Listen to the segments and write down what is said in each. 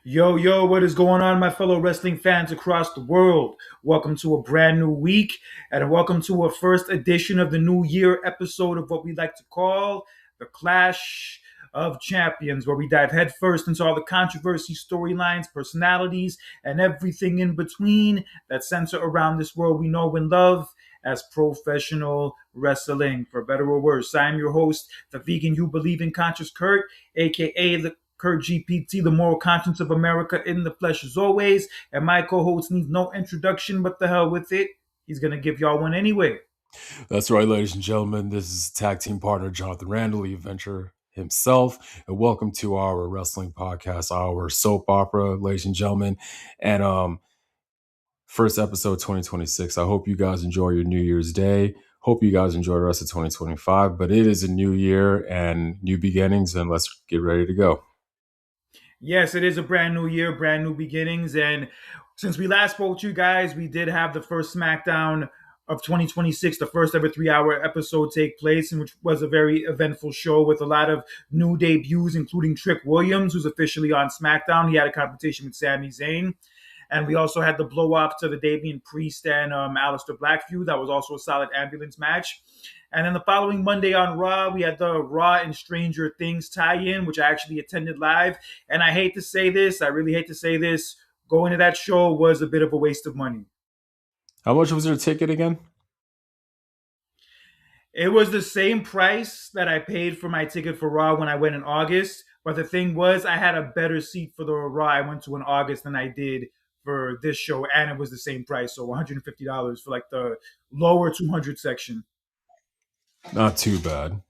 Yo, yo, what is going on, my fellow wrestling fans across the world? Welcome to a brand new week, and welcome to a first edition of the New Year episode of what we like to call the Clash of Champions, where we dive headfirst into all the controversy, storylines, personalities, and everything in between that center around this world we know and love as professional wrestling. For better or worse, I'm your host, the vegan you believe in, Conscious Kurt, aka the Kurt GPT, the moral conscience of America in the flesh as always. And my co-host needs no introduction, but the hell with it. He's going to give y'all one anyway. That's right, ladies and gentlemen. This is tag team partner Jonathan Randall, the Adventure himself, and welcome to our wrestling podcast, our soap opera, ladies and gentlemen. And first episode 2026. I hope you guys enjoy your New Year's Day. Hope you guys enjoy the rest of 2025. But it is a new year and new beginnings, and let's get ready to go. Yes, it is a brand new year, brand new beginnings. And since we last spoke to you guys, we did have the first SmackDown of 2026, the first ever 3 hour episode take place, and which was a very eventful show with a lot of new debuts, including Trick Williams, who's officially on SmackDown. He had a competition with Sami Zayn. And we also had the blow up to the Damian Priest and Aleister Black feud. That was also a solid ambulance match. And then the following Monday on Raw, we had the Raw and Stranger Things tie-in, which I actually attended live. And I hate to say this, I really hate to say this, going to that show was a bit of a waste of money. How much was your ticket again? It was the same price that I paid for my ticket for Raw when I went in August. But the thing was, I had a better seat for the Raw I went to in August than I did for this show. And it was the same price. So $150 for like the lower 200 section. Not too bad.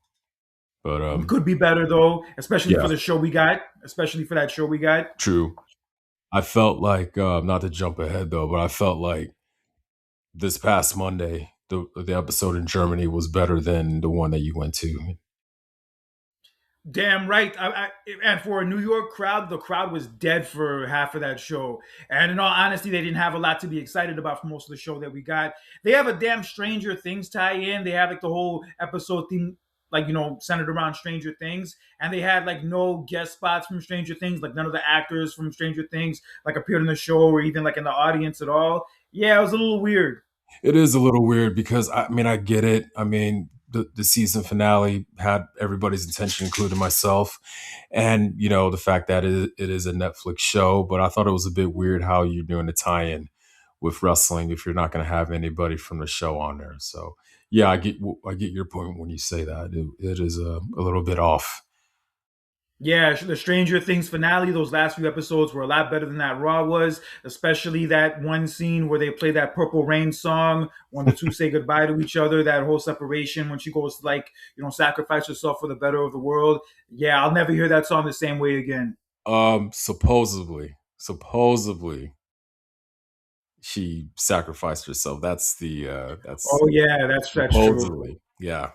But Could be better though, especially yeah, for the show we got, especially for that show we got. true. I felt like, not to jump ahead though, but I felt like this past Monday, the episode in Germany was better than the one that you went to. Damn right. And for a New York crowd, the crowd was dead for half of that show. And in all honesty, they didn't have a lot to be excited about for most of the show that we got. They have a damn Stranger Things tie-in. They have like the whole episode theme, like, centered around Stranger Things. And they had like no guest spots from Stranger Things. Like none of the actors from Stranger Things like appeared in the show or even like in the audience at all. Yeah, it was a little weird. It is a little weird because I get it. I mean, the season finale had everybody's attention, including myself, and the fact that it is a Netflix show. But I thought it was a bit weird how you're doing a tie-in with wrestling if you're not going to have anybody from the show on there. So yeah, I get your point when you say that it is a little bit off. Yeah, the Stranger Things finale, those last few episodes were a lot better than that Raw was, especially that one scene where they play that Purple Rain song when the two say goodbye to each other, that whole separation when she goes to, like, sacrifice herself for the better of the world. Yeah, I'll never hear that song the same way again. Supposedly she sacrificed herself. That's Oh, yeah, that's true. supposedly, yeah.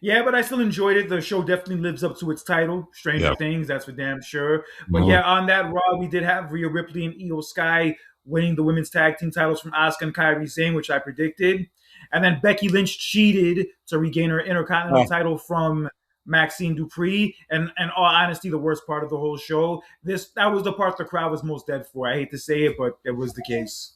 Yeah, but I still enjoyed it. The show definitely lives up to its title, Stranger Yeah. Things, that's for damn sure. But Mhm. yeah, on that Raw, we did have Rhea Ripley and Io Sky winning the women's tag team titles from Asuka and Kairi Sane, which I predicted. And then Becky Lynch cheated to regain her Intercontinental Ah, title from Maxine Dupree. And in all honesty, the worst part of the whole show. That was the part the crowd was most dead for. I hate to say it, but it was the case.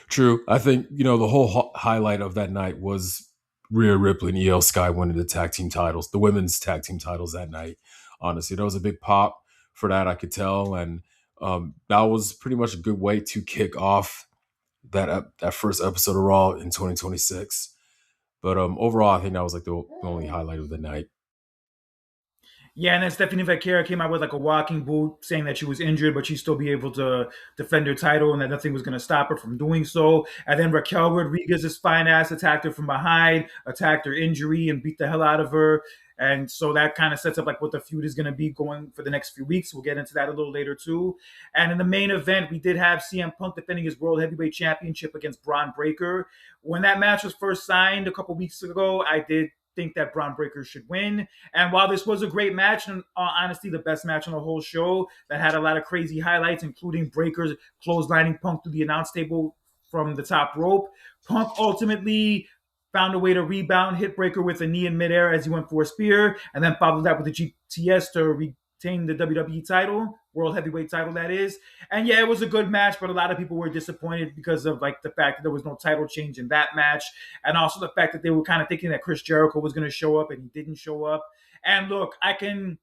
true. I think the whole highlight of that night was Rhea Ripley and EL Sky winning the tag team titles, the women's tag team titles that night. Honestly, there was a big pop for that. I could tell, and that was pretty much a good way to kick off that first episode of Raw in 2026. But overall, I think that was like the only highlight of the night. Yeah, and then Stephanie Vaquer came out with like a walking boot saying that she was injured, but she'd still be able to defend her title and that nothing was going to stop her from doing so. And then Raquel Rodriguez's fine ass attacked her from behind, attacked her injury, and beat the hell out of her. And so that kind of sets up like what the feud is going to be going for the next few weeks. We'll get into that a little later too. And in the main event, we did have CM Punk defending his World Heavyweight Championship against Bron Breakker. When that match was first signed a couple weeks ago, I did think that Bron Breakker should win. And while this was a great match, and honestly the best match on the whole show, that had a lot of crazy highlights, including Breaker's clotheslining Punk through the announce table from the top rope, Punk ultimately found a way to rebound, hit Breakker with a knee in midair as he went for a spear, and then followed that with a GTS to retain the WWE title, World Heavyweight title, that is. And yeah, it was a good match, but a lot of people were disappointed because of like the fact that there was no title change in that match, and also the fact that they were kind of thinking that Chris Jericho was going to show up and he didn't show up. And look, I can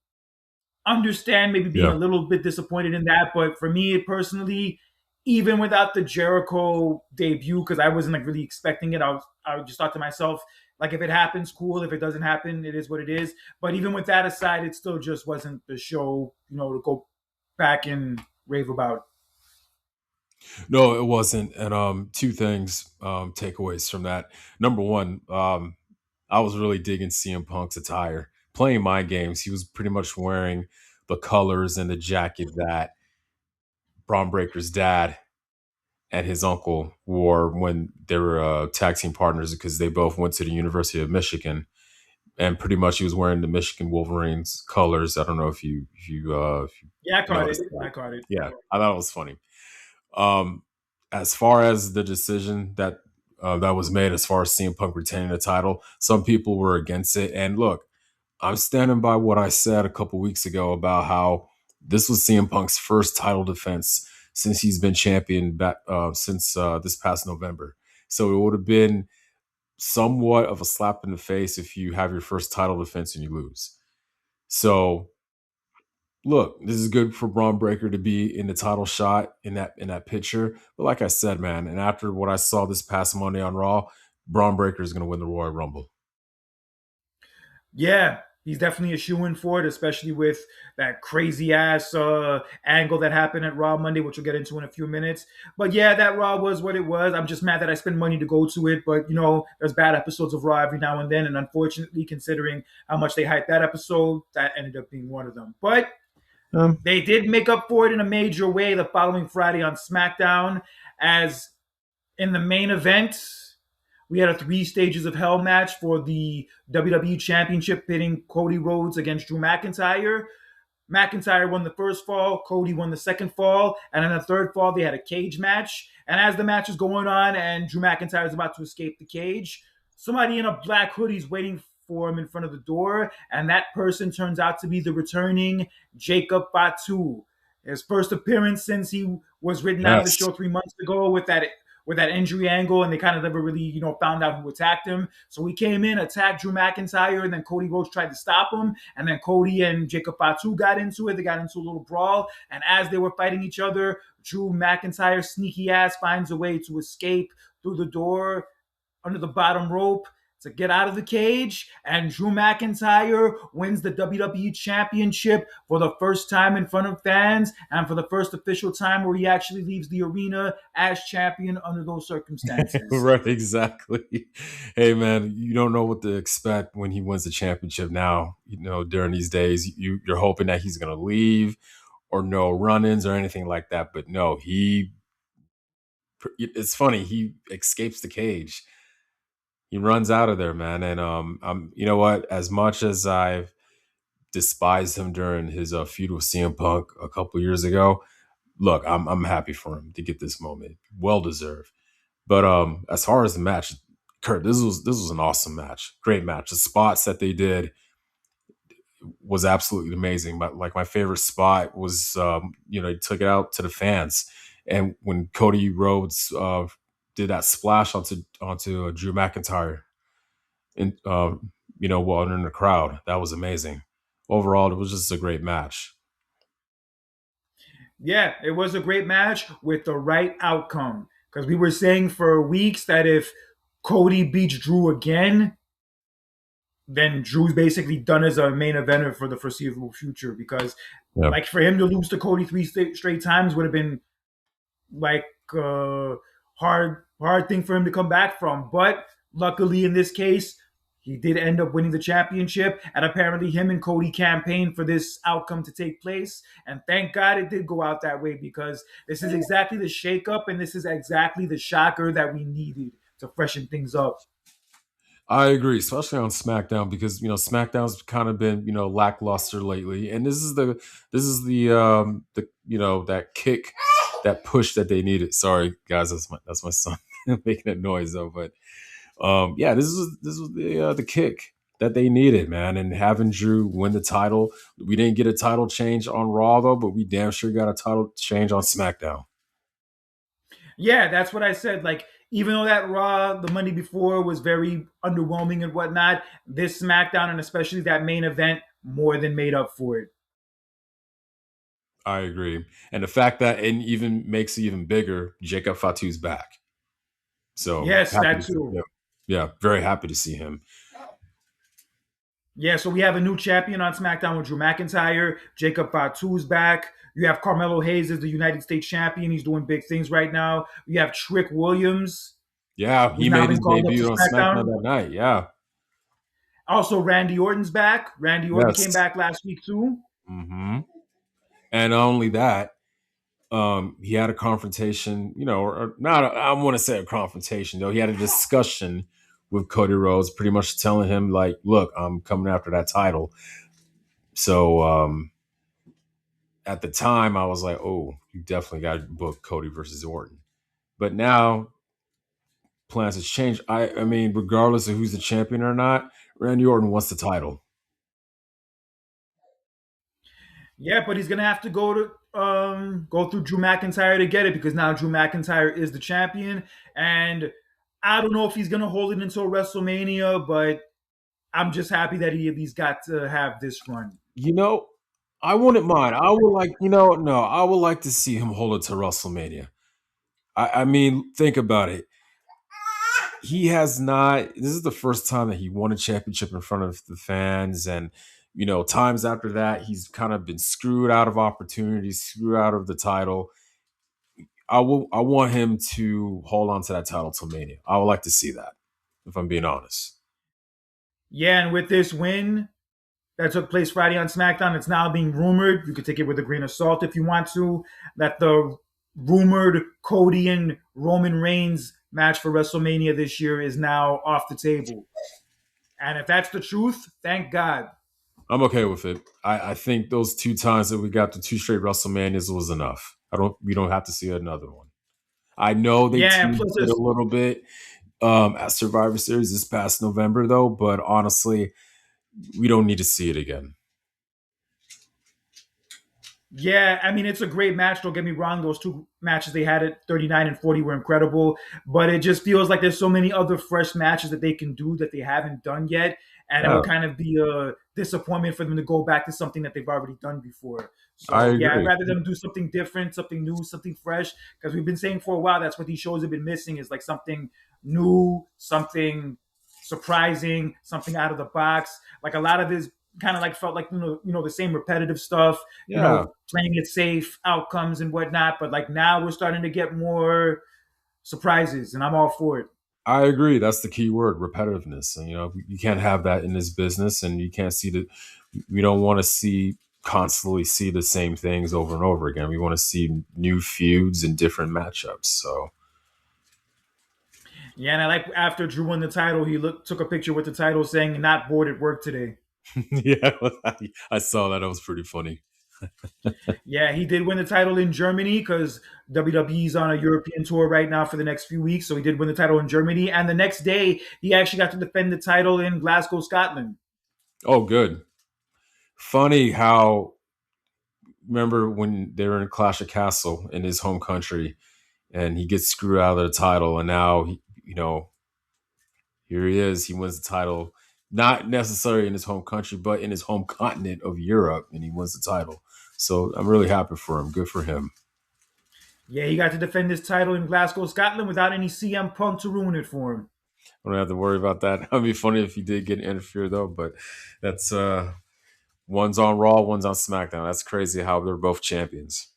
understand maybe being a Yeah. little bit disappointed in that, but for me personally, even without the Jericho debut, because I wasn't like really expecting it, I just thought to myself, like if it happens, cool. If it doesn't happen, it is what it is. But even with that aside, it still just wasn't the show, to go back and rave about. No, it wasn't. And two things, takeaways from that. Number one, I was really digging CM Punk's attire. Playing my games, he was pretty much wearing the colors and the jacket that Bron Breakker's dad and his uncle wore when they were tag team partners, because they both went to the University of Michigan. And pretty much he was wearing the Michigan Wolverines colors. I don't know if you Yeah, I caught it. noticed that. I caught it. Yeah, I thought it was funny. Um, as far as the decision that was made, as far as CM Punk retaining the title, some people were against it. And look, I'm standing by what I said a couple weeks ago about how this was CM Punk's first title defense since he's been champion back since this past November. So it would have been somewhat of a slap in the face if you have your first title defense and you lose. So look, this is good for Bron Breakker to be in the title shot in that picture. But like I said, man, and after what I saw this past Monday on Raw, Bron Breakker is going to win the Royal Rumble. Yeah, he's definitely a shoe-in for it, especially with that crazy ass angle that happened at Raw Monday, which we'll get into in a few minutes. But yeah, that Raw was what it was. I'm just mad that I spent money to go to it, but there's bad episodes of Raw every now and then, and unfortunately, considering how much they hyped that episode, that ended up being one of them. But they did make up for it in a major way the following Friday on SmackDown, as in the main event, we had a 3 stages of hell match for the WWE Championship, pitting Cody Rhodes against Drew McIntyre. McIntyre won the first fall, Cody won the second fall, and in the third fall, they had a cage match. And as the match is going on and Drew McIntyre is about to escape the cage, somebody in a black hoodie is waiting for him in front of the door, and that person turns out to be the returning Jacob Fatu. His first appearance since he was written out of the Yes. show 3 months ago with that injury angle, and they kind of never really, found out who attacked him. So he came in, attacked Drew McIntyre, and then Cody Rhodes tried to stop him, and then Cody and Jacob Fatu got into it. They got into a little brawl, and as they were fighting each other, Drew McIntyre, sneaky ass, finds a way to escape through the door under the bottom rope to get out of the cage, and Drew McIntyre wins the WWE Championship for the first time in front of fans, and for the first official time where he actually leaves the arena as champion under those circumstances. Right, exactly. Hey, man, you don't know what to expect when he wins the championship now. During these days, you're hoping that he's going to leave or no run-ins or anything like that. But no, it's funny. He escapes the cage. He runs out of there, man. And you know what? As much as I've despised him during his feud with CM Punk a couple years ago, look, I'm happy for him to get this moment. Well deserved. But as far as the match, Kurt, this was an awesome match. Great match. The spots that they did was absolutely amazing. My favorite spot was he took it out to the fans, and when Cody Rhodes did that splash onto Drew McIntyre, and while in the crowd, that was amazing. Overall, it was just a great match. Yeah, it was a great match with the right outcome. Because we were saying for weeks that if Cody beats Drew again, then Drew's basically done as a main eventer for the foreseeable future. Because, Yeah. like, for him to lose to Cody three straight times would have been like a hard thing for him to come back from. But luckily, in this case, he did end up winning the championship, and apparently him and Cody campaigned for this outcome to take place. And thank God it did go out that way, because this is exactly the shakeup and this is exactly the shocker that we needed to freshen things up. I agree, especially on SmackDown, because SmackDown's kind of been lackluster lately, and this is the that kick, that push that they needed. Sorry, guys, that's my son making a noise though, but yeah, this was the kick that they needed, man. And having Drew win the title, we didn't get a title change on Raw though, but we damn sure got a title change on SmackDown. Yeah, that's what I said. Like, even though that Raw the Monday before was very underwhelming and whatnot, this SmackDown and especially that main event more than made up for it. I agree, and the fact that it even makes it even bigger, Jacob Fatu's back. So Yes, happy that to see too. him. Yeah, very happy to see him. Yeah, so we have a new champion on SmackDown with Drew McIntyre. Jacob Fatu's back. You have Carmelo Hayes as the United States champion. He's doing big things right now. You have Trick Williams, Yeah, who's he now made been his called up to debut on SmackDown SmackDown. that night. Yeah. Also, Randy Orton's back. Randy Orton came Yes. back last week too. hmm And not only that, he had a confrontation, or not. I want to say a confrontation though. He had a discussion with Cody Rhodes, pretty much telling him like, "Look, I'm coming after that title." So at the time, I was like, "Oh, you definitely got to book Cody versus Orton." But now plans has changed. I mean, regardless of who's the champion or not, Randy Orton wants the title. Yeah, but he's gonna have to go through Drew McIntyre to get it because now Drew McIntyre is the champion, and I don't know if he's gonna hold it until WrestleMania, but I'm just happy that he at least got to have this run. You know, I wouldn't mind. I would like, no, I would like to see him hold it to WrestleMania. I mean, think about it. He has not. This is the first time that he won a championship in front of the fans, and times after that, he's kind of been screwed out of opportunities, screwed out of the title. I want him to hold on to that title till Mania. I would like to see that, if I'm being honest. Yeah, and with this win that took place Friday on SmackDown, it's now being rumored. You could take it with a grain of salt if you want to. That the rumored Cody and Roman Reigns match for WrestleMania this year is now off the table. And if that's the truth, thank God. I'm okay with it. I think those two times that we got the two straight WrestleManias was enough. We don't have to see another one. I know they Yeah, and teased plus it a there's little bit at Survivor Series this past November, though. But honestly, we don't need to see it again. Yeah, I mean it's a great match. Don't get me wrong; those two matches they had at 39 and 40 were incredible. But it just feels like there's so many other fresh matches that they can do that they haven't done yet, and it Yeah, would kind of be a disappointment for them to go back to something that they've already done before. I So yeah, I'd agree. rather them do something different, something new, something fresh. Because we've been saying for a while that's what these shows have been missing is like something new, something surprising, something out of the box. Like a lot of this kind of like felt like the same repetitive stuff. Yeah, Playing it safe, outcomes and whatnot. But like now we're starting to get more surprises, and I'm all for it. I agree. That's the key word, repetitiveness. And you can't have that in this business, and you can't see the. We don't want to constantly see the same things over and over again. We want to see new feuds and different matchups. So Yeah, and I like after Drew won the title, he took a picture with the title saying "Not bored at work today." yeah, I saw that. That was pretty funny. Yeah, he did win the title in Germany because WWE's on a European tour right now for the next few weeks. So he did win the title in Germany, and the next day he actually got to defend the title in Glasgow, Scotland. Oh, good. Funny how remember when they were in Clash of Castle in his home country, and he gets screwed out of the title, and now here he is. He wins the title, not necessarily in his home country, but in his home continent of Europe, and he wins the title. So I'm really happy for him. Good for him. Yeah, he got to defend his title in Glasgow, Scotland without any CM Punk to ruin it for him. I don't have to worry about that. It'd be funny if he did get interfered though, but that's one's on Raw, one's on SmackDown. That's crazy how they're both champions.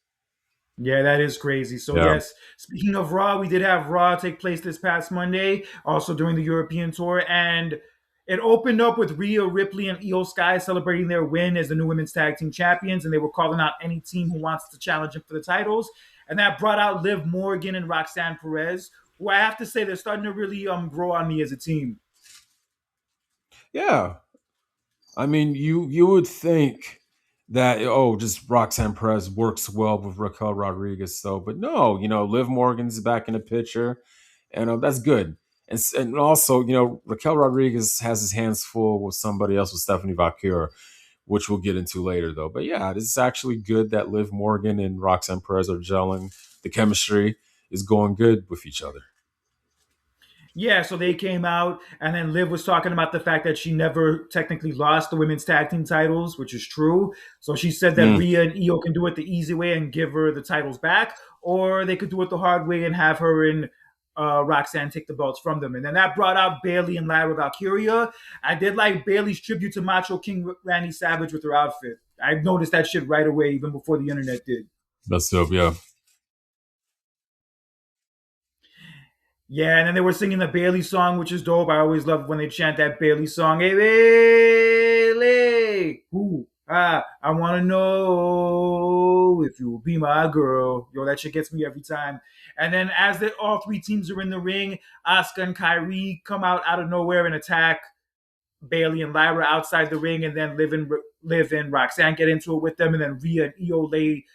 Yeah, that is crazy. So Yeah. yes, speaking of Raw, we did have Raw take place this past Monday, also during the European tour, and it opened up with Rhea Ripley and Io Sky celebrating their win as the new women's tag team champions, and they were calling out any team who wants to challenge them for the titles, and that brought out Liv Morgan and Roxanne Perez, who I have to say they're starting to really grow on me as a team. Yeah. I mean, you would think that just Roxanne Perez works well with Raquel Rodriguez, though, but no, Liv Morgan's back in the picture, and that's good. And also, Raquel Rodriguez has his hands full with somebody else, with Stephanie Vaquer, which we'll get into later, though. But yeah, this is actually good that Liv Morgan and Roxanne Perez are gelling. The chemistry is going good with each other. Yeah, so they came out, and then Liv was talking about the fact that she never technically lost the women's tag team titles, which is true. So she said that Mm, Rhea and Io can do it the easy way and give her the titles back, or they could do it the hard way and have her and Roxanne take the belts from them. And then that brought out Bayley and Lyra Valkyria. I did like Bayley's tribute to Macho King Randy Savage with her outfit. I noticed that shit right away, even before the internet did. that's dope, yeah. Yeah, and then they were singing the Bailey song, which is dope. I always love when they chant that Bailey song. Hey, Bailey! Ooh, I want to know if you'll be my girl. Yo, that shit gets me every time. And then as all three teams are in the ring, Asuka and Kyrie come out of nowhere and attack Bailey and Lyra outside the ring, and then Liv and Roxanne get into it with them, and then Rhea and Io lay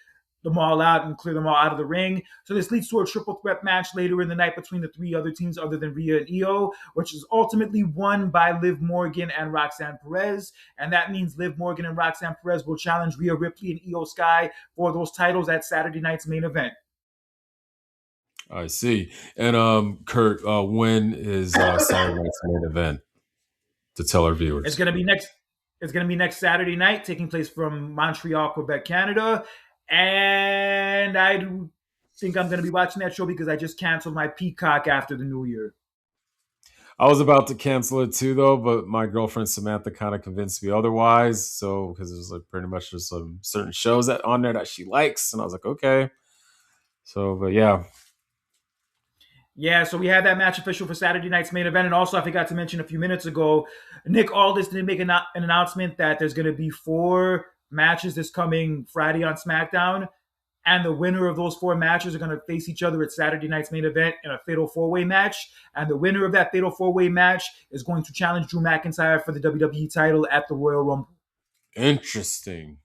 them all out and clear them all out of the ring. So this leads to a triple threat match later in the night between the three other teams other than Rhea and Io, which is ultimately won by Liv Morgan and Roxanne Perez. And that means Liv Morgan and Roxanne Perez will challenge Rhea Ripley and Io Sky for those titles at Saturday night's main event. I see. And Kurt, when is Saturday night's main event, to tell our It's viewers? gonna be next. It's gonna be next Saturday night, taking place from Montreal, Quebec, Canada. And I do think I'm gonna be watching that show because I just canceled my Peacock after the New Year. I was about to cancel it too, though, but my girlfriend Samantha kind of convinced me otherwise. So, because there's like pretty much just some certain shows that on there that she likes, and I was like, okay. So, but yeah, Yeah, so we had that match official for Saturday night's main event. And also, I forgot to mention a few minutes ago, Nick Aldis did make an announcement that there's going to be 4 matches this coming Friday on SmackDown. And the winner of those 4 matches are going to face each other at Saturday night's main event in a fatal 4-way match. And the winner of that fatal 4-way match is going to challenge Drew McIntyre for the WWE title at the Royal Rumble. interesting,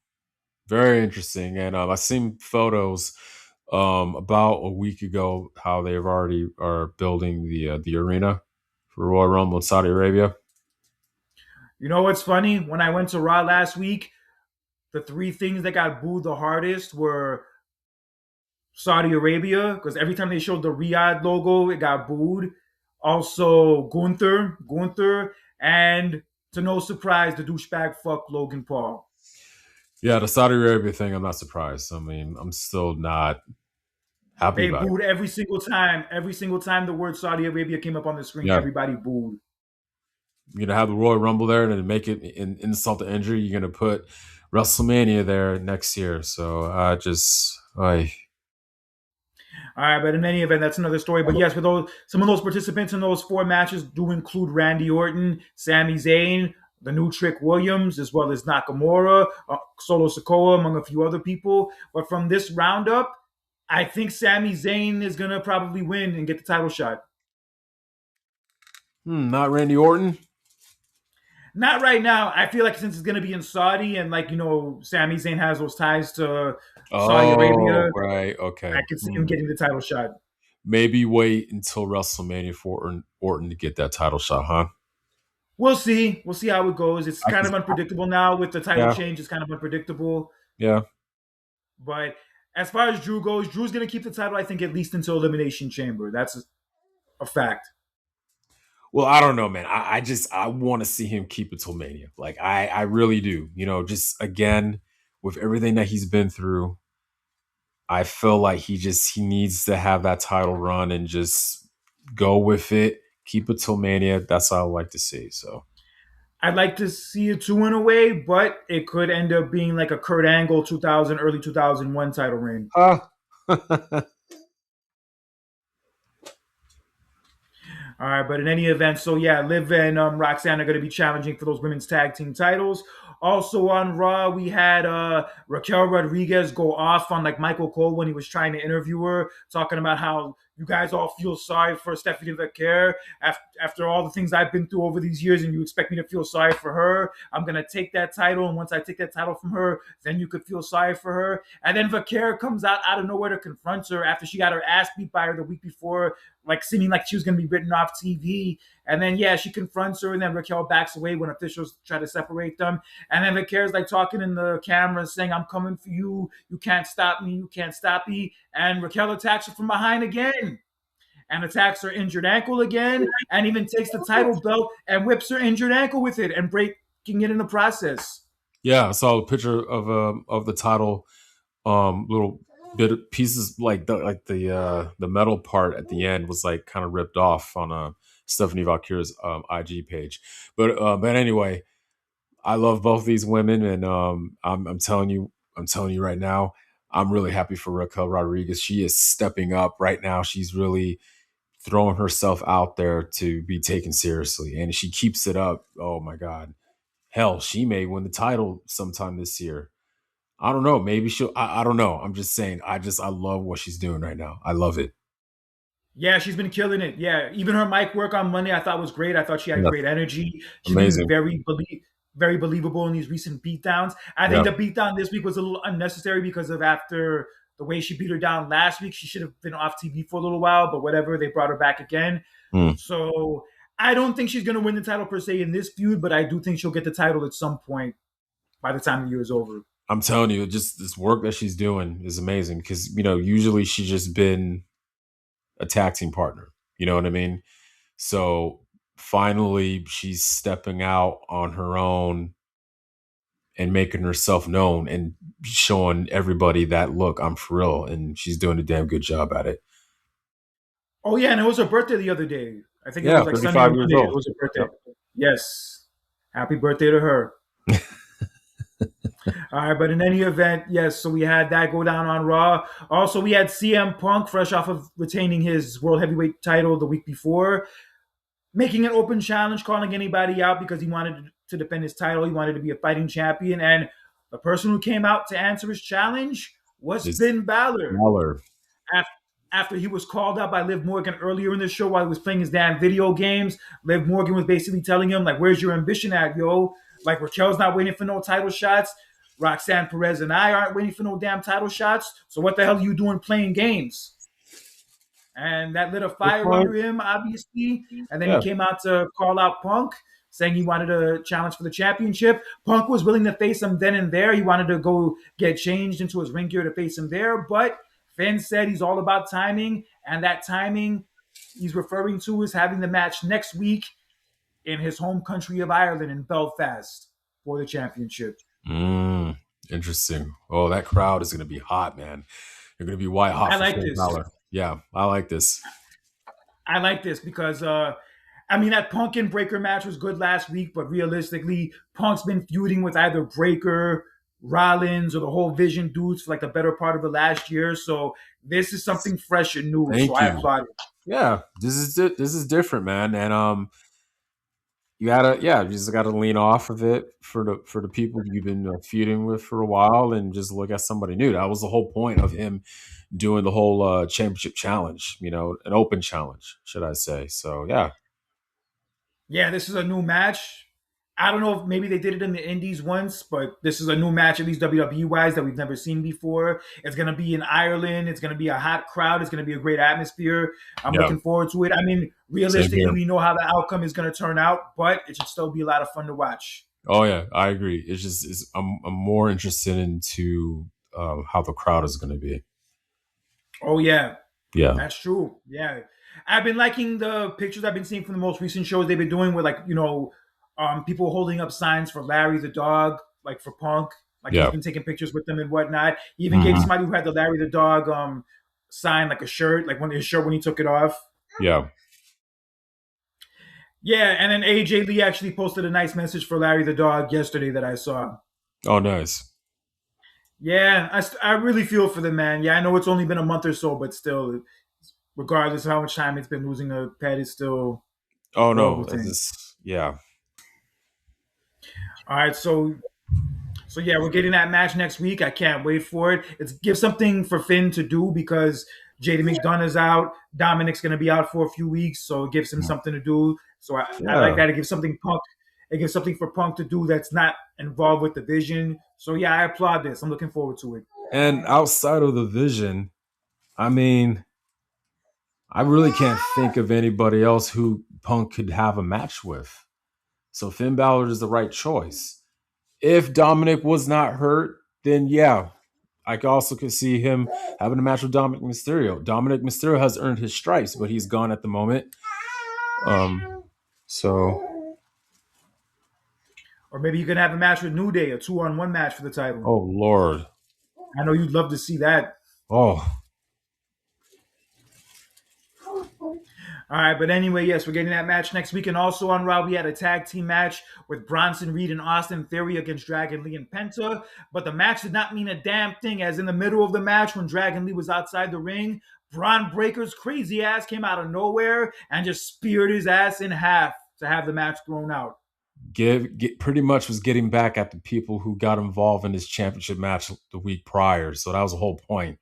very interesting. And I seen photos about a week ago how they've already are building the arena for Royal Rumble in Saudi Arabia. You know what's funny? When I went to Raw last week, the 3 things that got booed the hardest were Saudi Arabia, because every time they showed the Riyadh logo, it got booed. Also, Gunther, and to no surprise, the douchebag fuck Logan Paul. Yeah, the Saudi Arabia thing, I'm not surprised. I mean, I'm still not happy They about it. booed every single time. Every single time the word Saudi Arabia came up on the screen, Yeah, everybody booed. you're gonna have the Royal Rumble there, and then make it in insult to injury. You're gonna put WrestleMania there next year. So I just, All right, but in any event, that's another story. But yes, with those, some of those participants in those 4 matches do include Randy Orton, Sami Zayn, the new Trick Williams, as well as Nakamura, Solo Sikoa, among a few other people. But from this roundup, I think Sami Zayn is gonna probably win and get the title shot. not Randy Orton. Not right now. I feel like since it's gonna be in Saudi and Sami Zayn has those ties to Saudi Oh, Arabia, right. I Okay. could see him getting the title shot. Maybe wait until WrestleMania for Orton to get that title shot, huh? We'll see. We'll see how it goes. It's I kind can, of unpredictable now with the title yeah, change. It's kind of unpredictable. yeah. But as far as Drew goes, Drew's going to keep the title, I think, at least until Elimination Chamber. That's a fact. Well, I don't know, man. I want to see him keep it till Mania. Like I really do. Just again with everything that he's been through, I feel like he needs to have that title run and just go with it. Keep it till Mania. That's all I like to see. So, I'd like to see it too in a way, but it could end up being like a Kurt Angle 2000, early 2001 title reign. ah, All right, but in any event, so yeah, Liv and Roxanne are going to be challenging for those women's tag team titles. Also on Raw, we had Raquel Rodriguez go off on like Michael Cole when he was trying to interview her, talking about how you guys all feel sorry for Stephanie Vaquer after all the things I've been through over these years, and you expect me to feel sorry for her. I'm gonna take that title, and once I take that title from her, then you could feel sorry for her. And then Vaquer comes out of nowhere to confront her after she got her ass beat by her the week before like seeming like she was going to be written off TV. And then, yeah, she confronts her, and then Raquel backs away when officials try to separate them. And then Vaquer's like talking in the camera, saying, "I'm coming for you. You can't stop me. You can't stop me." And Raquel attacks her from behind again and attacks her injured ankle again, and even takes the title belt and whips her injured ankle with it and breaking it in the process. Yeah, I saw a picture of the title, little bit of pieces like the metal part at the end was like kind of ripped off on Stephanie Vaquer's IG page. But anyway, I love both these women, and I'm telling you, right now, I'm really happy for Raquel Rodriguez. She is stepping up right now. She's really throwing herself out there to be taken seriously, and if she keeps it up, oh my god, hell, she may win the title sometime this year. I don't know. Maybe she'll. I don't know. I'm just saying. I love what she's doing right now. I love it. Yeah, she's been killing it. Yeah, even her mic work on Monday I thought was great. I thought she had Yeah, great energy. She's been amazing. very believable in these recent beatdowns. I think Yeah. the beatdown this week was a little unnecessary because of after the way she beat her down last week. She should have been off TV for a little while, but whatever, they brought her back again. Mm. So I don't think she's going to win the title per se in this feud, but I do think she'll get the title at some point by the time the year is over. I'm telling you, just this work that she's doing is amazing because usually she's just been a tag team partner. You know what I mean? So finally, she's stepping out on her own and making herself known and showing everybody that look, I'm for real, and she's doing a damn good job at it. Oh yeah, and it was her birthday the other day. I think it Yeah, was like Sunday or 35 years Monday. It old. was her birthday. Yep. Yes. Happy birthday to her. All right, but in any event, yes, so we had that go down on Raw. Also, we had CM Punk, fresh off of retaining his World Heavyweight title the week before, making an open challenge, calling anybody out because he wanted to defend his title. He wanted to be a fighting champion. And the person who came out to answer his challenge was It's Finn Balor. smaller. After he was called out by Liv Morgan earlier in the show while he was playing his damn video games, Liv Morgan was basically telling him, like, where's your ambition at, yo? Like, Raquel's not waiting for no title shots. Roxanne Perez and I aren't waiting for no damn title shots. So what the hell are you doing playing games? And that lit a Good fire point. under him, obviously. And then he Yeah. came out to call out Punk, saying he wanted a challenge for the championship. Punk was willing to face him then and there. He wanted to go get changed into his ring gear to face him there. But Finn said he's all about timing. And that timing he's referring to is having the match next week in his home country of Ireland in Belfast for the championship. Mm, interesting. Oh, that crowd is going to be hot, man. They're going to be white hot I for like Finn this. Balor. Yeah, I like this. I like this because I mean that Punk and Breaker match was good last week, but realistically, Punk's been feuding with either Breaker, Rollins, or the whole Vision dudes for like the better part of the last year. So this is something fresh and new. So Thank I you. applaud it. Yeah, this is different, man. And you just gotta lean off of it for the people you've been feuding with for a while, and just look at somebody new. That was the whole point of him doing the whole championship challenge. An open challenge, should I say? So yeah, Yeah, this is a new match. I don't know if maybe they did it in the Indies once, but this is a new match, at least WWE wise, that we've never seen before. It's going to be in Ireland. It's going to be a hot crowd. It's going to be a great atmosphere. I'm yeah, looking forward to it. I mean, same realistically, here. we know how the outcome is going to turn out, but it should still be a lot of fun to watch. Oh yeah, I agree. I'm more interested into how the crowd is going to be. Oh, yeah. Yeah, That's true. Yeah. I've been liking the pictures I've been seeing from the most recent shows they've been doing with, like, people holding up signs for Larry the dog, like for Punk. Like he's yeah, been taking pictures with them and whatnot. He even gave hmm somebody who had the Larry the dog sign, like a shirt, like his shirt when he took it off. yeah. Yeah, and then AJ Lee actually posted a nice message for Larry the dog yesterday that I saw. Oh, nice. Yeah, I really feel for the man. Yeah, I know it's only been a month or so, but still, regardless of how much time it's been, losing a pet is still Oh a horrible no, thing. yeah, All right, so yeah, we're getting that match next week. I can't wait for it. It's give something for Finn to do because JD McDonough is out. Dominic's going to be out for a few weeks, so it gives him something to do. So I like yeah. that. It gives something Punk. It gives something for Punk to do that's not involved with the Vision. So yeah, I applaud this. I'm looking forward to it. And outside of the Vision, I mean, I really can't think of anybody else who Punk could have a match with. So Finn Balor is the right choice. If Dominic was not hurt, then yeah, I also could see him having a match with Dominic Mysterio. Dominic Mysterio has earned his stripes, but he's gone at the moment. So, Or maybe you can have a match with New Day, a 2-on-1 match for the title. oh Lord, I know you'd love to see that. oh All right, but anyway, yes, we're getting that match next week. And also on Raw, we had a tag team match with Bronson Reed and Austin Theory against Dragon Lee and Penta. But the match did not mean a damn thing, as in the middle of the match, when Dragon Lee was outside the ring, Bron Breakker's crazy ass came out of nowhere and just speared his ass in half to have the match thrown out. pretty much was getting back at the people who got involved in his championship match the week prior. So that was the whole point.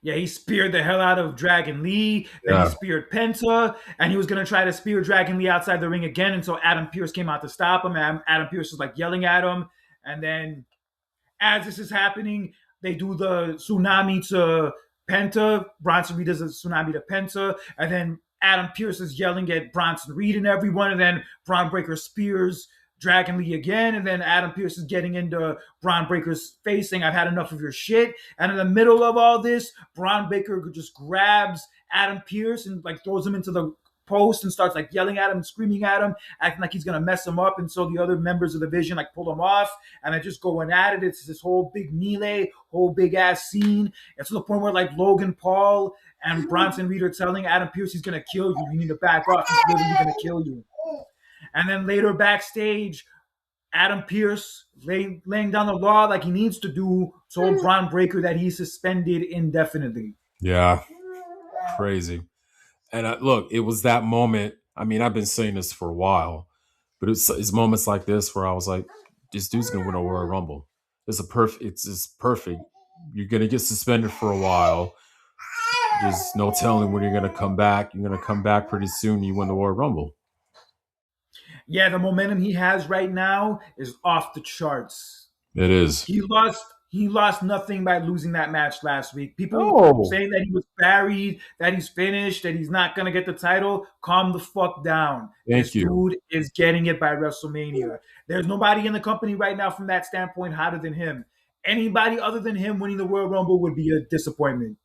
Yeah, he speared the hell out of Dragon Lee. Then he Yeah, speared Penta, and he was going to try to spear Dragon Lee outside the ring again until Adam Pearce came out to stop him. And Adam Pearce was like yelling at him. And then as this is happening, they do the tsunami to Penta. Bronson Reed does a tsunami to Penta. And then Adam Pearce is yelling at Bronson Reed and everyone. And then Bron Breakker spears Dragon Lee again. And then Adam Pearce is getting into Bron Breakker's face saying, I've had enough of your shit. And in the middle of all this, Bron Breakker just grabs Adam Pearce and like throws him into the post and starts like yelling at him, screaming at him, acting like he's gonna mess him up. And so the other members of the Vision like pull him off, and they're just going at it. It's this whole big melee, whole big ass scene. It's to the point where like Logan Paul and Bronson Reed are telling Adam Pearce he's gonna kill you. You need to back off. He's literally gonna kill you. And then later backstage, Adam Pearce, laying down the law like he needs to do, told Bron Breakker that he's suspended indefinitely. yeah, crazy. And look, it was that moment. I mean, I've been saying this for a while, but it's moments like this where I was like, this dude's gonna win a Royal Rumble. It's just perfect. You're gonna get suspended for a while. There's no telling when you're gonna come back. You're gonna come back pretty soon. You win the Royal Rumble. Yeah, the momentum he has right now is off the charts. It is. He lost nothing by losing that match last week. People Oh, saying that he was buried, that he's finished, that he's not gonna get the title. Calm the fuck down. thank This you. dude is getting it by WrestleMania. There's nobody in the company right now from that standpoint hotter than him. Anybody other than him winning the Royal Rumble would be a disappointment.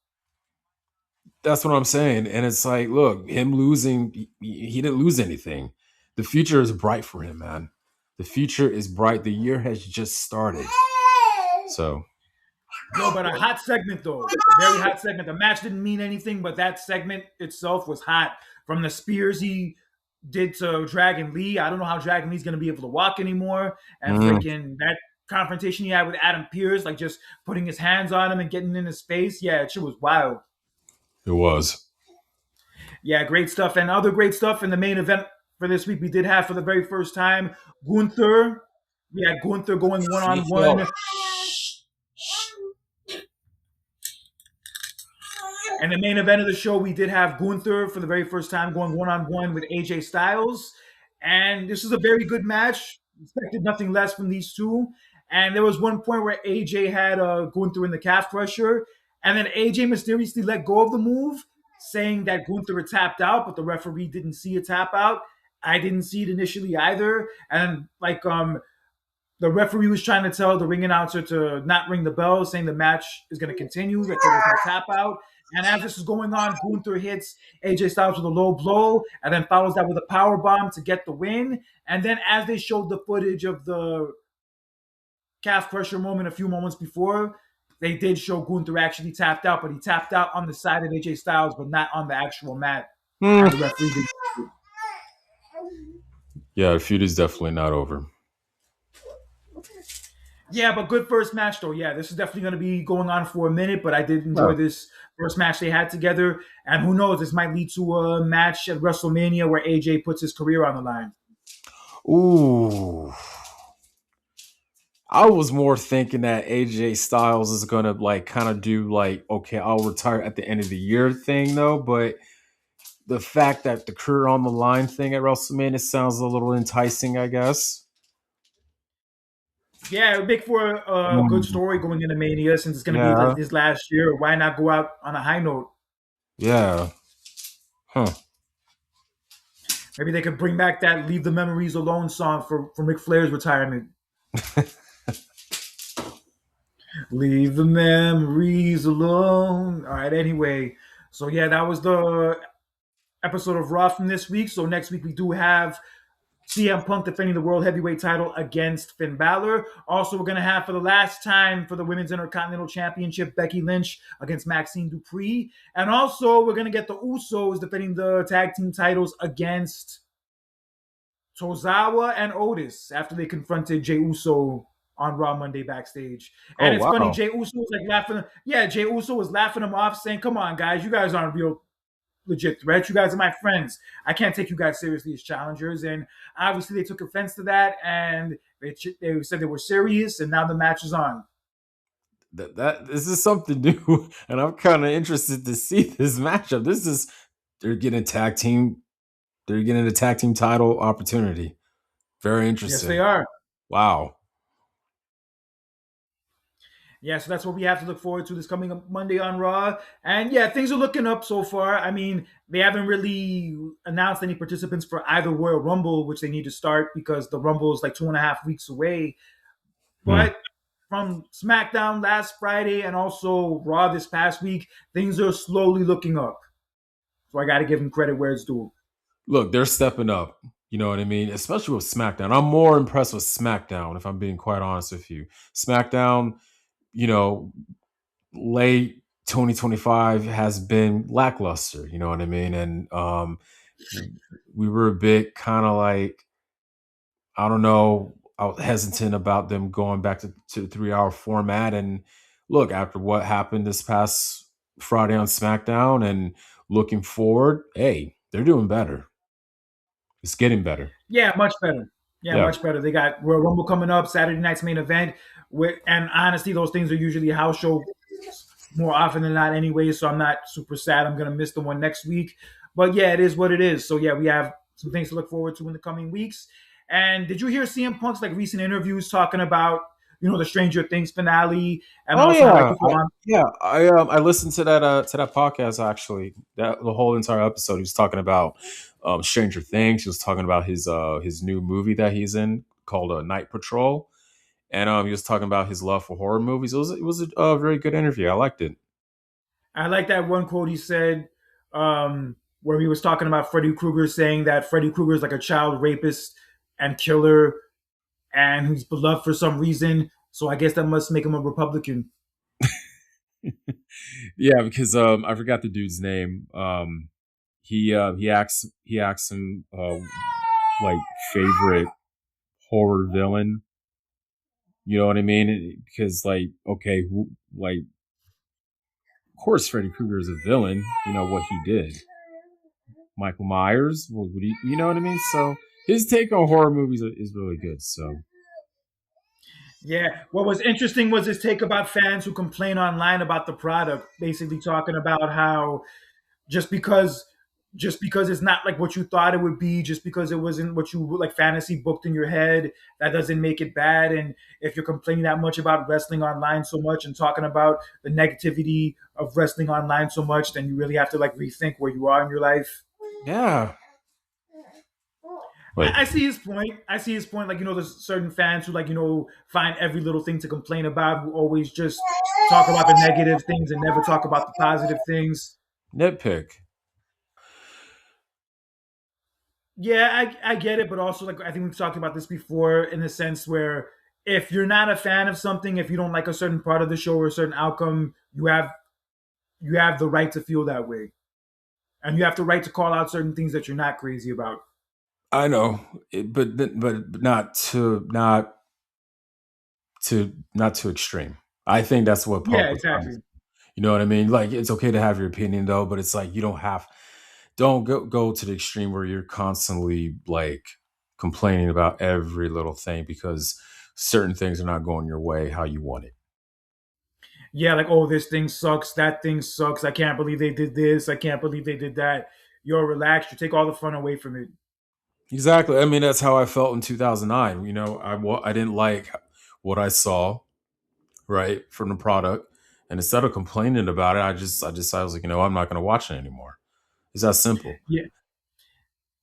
That's what I'm saying. And it's like, look, him losing, he didn't lose anything. The future is bright for him, man. The future is bright. The year has just started. So, Yo, but a hot segment though. Very hot segment. The match didn't mean anything, but that segment itself was hot. From the spears he did to Dragon Lee. I don't know how Dragon Lee's gonna be able to walk anymore. And mm, freaking that confrontation he had with Adam Pearce, like just putting his hands on him and getting in his face. Yeah, it shit was wild. it was. Yeah, great stuff. And other great stuff in the main event for this week, we did have for the very first time Gunther. We had Gunther going one on Yo, one. And the main event of the show, we did have Gunther for the very first time going one on one with AJ Styles. And this is a very good match. Expected nothing less from these two. And there was one point where AJ had Gunther in the calf crusher. And then AJ mysteriously let go of the move, saying that Gunther had tapped out, but the referee didn't see a tap out. I didn't see it initially either. And like the referee was trying to tell the ring announcer to not ring the bell, saying the match is going to continue, that there was no tap out. And as this is going on, Gunther hits AJ Styles with a low blow and then follows that with a power bomb to get the win. And then as they showed the footage of the calf crusher moment a few moments before, they did show Gunther actually tapped out, but he tapped out on the side of AJ Styles, but not on the actual mat. And the mm. referee did. Yeah, the feud is definitely not over. Yeah, but good first match though. Yeah, this is definitely going to be going on for a minute, but I did Yeah. enjoy this first match they had together. And who knows, this might lead to a match at WrestleMania where AJ puts his career on the line. Ooh. I was more thinking that AJ Styles is gonna like kind of do like, okay, I'll retire at the end of the year thing though, but the fact that the career on the line thing at WrestleMania sounds a little enticing, I guess. Yeah, it would make for a good Mm, story going into Mania since it's going to be yeah, his last year. Why not go out on a high note? Yeah. Huh. Maybe they could bring back that "Leave the Memories Alone" song for Ric Flair's retirement. Leave the memories alone. All right. Anyway, so yeah, that was the episode of Raw from this week. So next week we do have CM Punk defending the World Heavyweight title against Finn Balor. Also, we're going to have for the last time for the Women's Intercontinental Championship, Becky Lynch against Maxine Dupree. And also, we're going to get the Usos defending the tag team titles against Tozawa and Otis after they confronted Jey Uso on Raw Monday backstage. Oh And it's funny, wow. Jey Uso was like laughing. Yeah, Jey Uso was laughing him off, saying, "Come on, guys, you guys aren't real legit threats. You guys are my friends. I can't take you guys seriously as challengers." And obviously, they took offense to that, and they said they were serious. And now the match is on. That this is something new, and I'm kind of interested to see this matchup. This is they're getting a tag team. They're getting a tag team title opportunity. Very Yes, they interesting. are. Wow. Yeah, so that's what we have to look forward to this coming Monday on Raw. And yeah, things are looking up so far. I mean, they haven't really announced any participants for either Royal Rumble, which they need to start because the Rumble is like 2.5 weeks away. Hmm. But from SmackDown last Friday and also Raw this past week, things are slowly looking up. So I got to give them credit where it's due. Look, they're stepping up. You know what I mean? Especially with SmackDown. I'm more impressed with SmackDown, if I'm being quite honest with you. SmackDown, you know, late 2025 has been lackluster. You know what I mean? And we were a bit kind of like, I don't know, I was hesitant about them going back to the 3 hour format. And look, after what happened this past Friday on SmackDown and looking forward, hey, they're doing better. It's getting better. Yeah, much better. Yeah, Yeah. much better. They got Royal Rumble coming up, Saturday night's main event. And honestly, those things are usually house show more often than not anyway, so I'm not super sad I'm going to miss the one next week. But yeah, it is what it is. So yeah, we have some things to look forward to in the coming weeks. And did you hear CM Punk's like recent interviews talking about, the Stranger Things finale and Oh also how like yeah, people on I listened to that podcast actually. That the whole entire episode, he was talking about Stranger Things. He was talking about his new movie that he's in called Night Patrol, and he was talking about his love for horror movies. It was a very good interview. I liked it. I like that one quote he said where he was talking about Freddy Krueger saying that Freddy Krueger is like a child rapist and killer and he's beloved for some reason. So I guess that must make him a Republican. Yeah, because I forgot the dude's name. He asks him like favorite horror villain. You know what I mean? Because like, okay, like, of course, Freddy Krueger is a villain. You know what he did. Michael Myers, what would he? You know what I mean? So his take on horror movies is really good. So Yeah. What was interesting was his take about fans who complain online about the product, basically talking about how just because just because it's not like what you thought it would be, just because it wasn't what you like fantasy booked in your head, that doesn't make it bad. And if you're complaining that much about wrestling online so much and talking about the negativity of wrestling online so much, then you really have to like rethink where you are in your life. yeah, wait, I see his point. I see his point. Like, there's certain fans who, like, find every little thing to complain about, who always just talk about the negative things and never talk about the positive things. nitpick. Yeah, I get it, but also, like, I think we've talked about this before in the sense where if you're not a fan of something, if you don't like a certain part of the show or a certain outcome, you have the right to feel that way. And you have the right to call out certain things that you're not crazy about. I know, but not too extreme. I think that's what Yeah, Punk was trying to. exactly. You know what I mean? Like it's okay to have your opinion though, but it's like you don't go to the extreme where you're constantly like complaining about every little thing because certain things are not going your way how you want it. Yeah, like, oh, this thing sucks, that thing sucks. I can't believe they did this. I can't believe they did that. You're relaxed. You take all the fun away from it. Exactly. I mean, that's how I felt in 2009. I didn't like what I saw right from the product, And instead of complaining about it, I was like, I'm not going to watch it anymore. It's that simple. Yeah,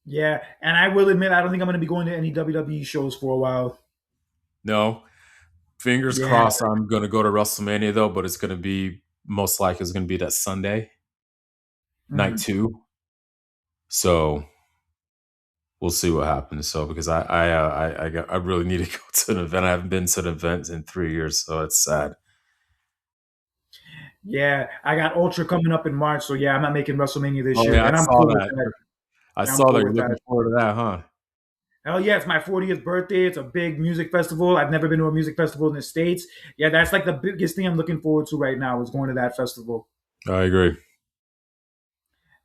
yeah. And I will admit, I don't think I'm going to be going to any WWE shows for a while. No, fingers Yeah. crossed. I'm going to go to WrestleMania though, but it's going to be most likely it's going to be that Sunday night Mhm. 2. So we'll see what happens. So because I really need to go to an event. I haven't been to an event in 3 years, so it's sad. Yeah, I got Ultra coming up in March, so yeah, I'm not making WrestleMania this Oh year, yeah, I and I'm saw cool with that. that. I Yeah, I'm saw cool that you're with that. looking forward to that, huh? Hell yeah, it's my 40th birthday. It's a big music festival. I've never been to a music festival in the States. Yeah, that's like the biggest thing I'm looking forward to right now is going to that festival. I agree.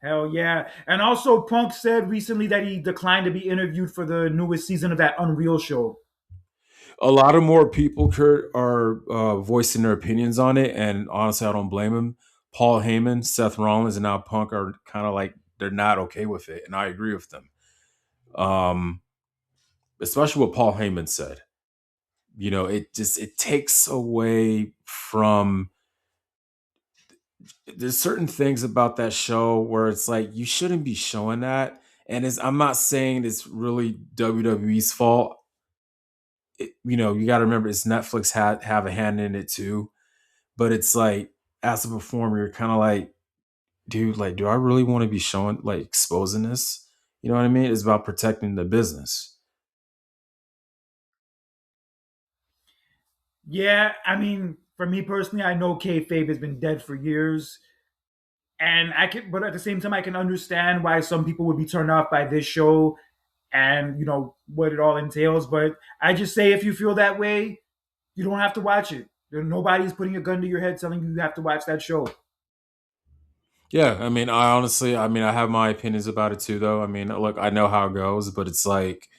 Hell yeah. And also, Punk said recently that he declined to be interviewed for the newest season of that Unreal show. A lot of more people, Kurt, are voicing their opinions on it, and honestly, I don't blame them. Paul Heyman, Seth Rollins, and now Punk are kind of like they're not okay with it, and I agree with them. Um, Especially what Paul Heyman said. It takes away from. There's certain things about that show where it's like you shouldn't be showing that, and I'm not saying it's really WWE's fault. You got to remember it's Netflix had have a hand in it too. But it's like, as a performer, you're kind of like, dude, like, do I really want to be showing, like, exposing this? You know what I mean? It's about protecting the business. Yeah, I mean, for me personally, I know kayfabe has been dead for years, and but at the same time, I can understand why some people would be turned off by this show and what it all entails. But I just say, if you feel that way, you don't have to watch it. Nobody's putting a gun to your head telling you have to watch that show. Yeah, I mean, I have my opinions about it too, though. I mean, look, I know how it goes, but it's like,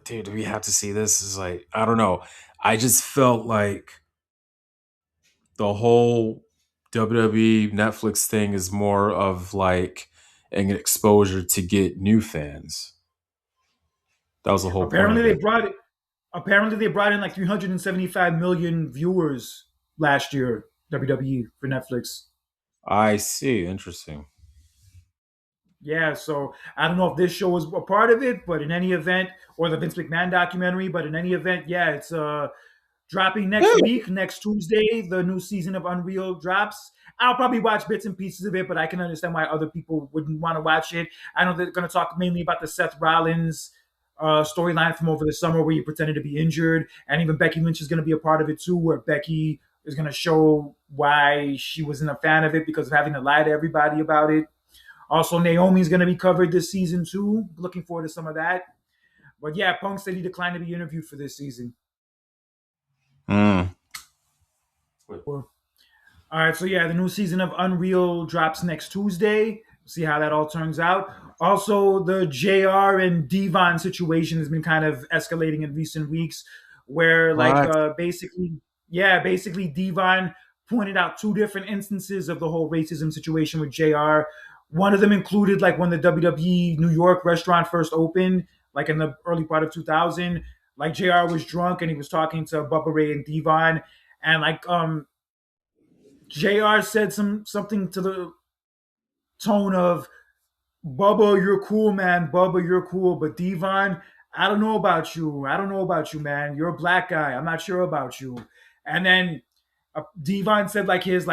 dude, do we have to see this? Is like, I don't know. I just felt like the whole WWE Netflix thing is more of like an exposure to get new fans. That was the whole point Apparently, of they it. brought it. Apparently, they brought in like 375 million viewers last year. WWE for Netflix. I see. Interesting. Yeah, so I don't know if this show is a part of it, but in any event, or the Vince McMahon documentary, but in any event, yeah, it's dropping next week, next Tuesday. The new season of Unreal drops. I'll probably watch bits and pieces of it, but I can understand why other people wouldn't want to watch it. I know they're going to talk mainly about the Seth Rollins storyline from over the summer where he pretended to be injured, and even Becky Lynch is going to be a part of it too, where Becky is going to show why she wasn't a fan of it because of having to lie to everybody about it. Also, Naomi's going to be covered this season too. Looking forward to some of that. But yeah, Punk said he declined to be interviewed for this season. Mm. All right, so yeah, the new season of Unreal drops next Tuesday. See how that all turns out. Also, the JR and Devon situation has been kind of escalating in recent weeks, where What? basically Devon pointed out two different instances of the whole racism situation with JR. One of them included like when the WWE New York restaurant first opened, like in the early part of 2000. Like JR was drunk and he was talking to Bubba Ray and Devon, and like JR said something to the tone of Bubba, you're cool, man. Bubba, you're cool. But Devon, I don't know about you. I don't know about you, man. You're a black guy. I'm not sure about you. And then Devon said like his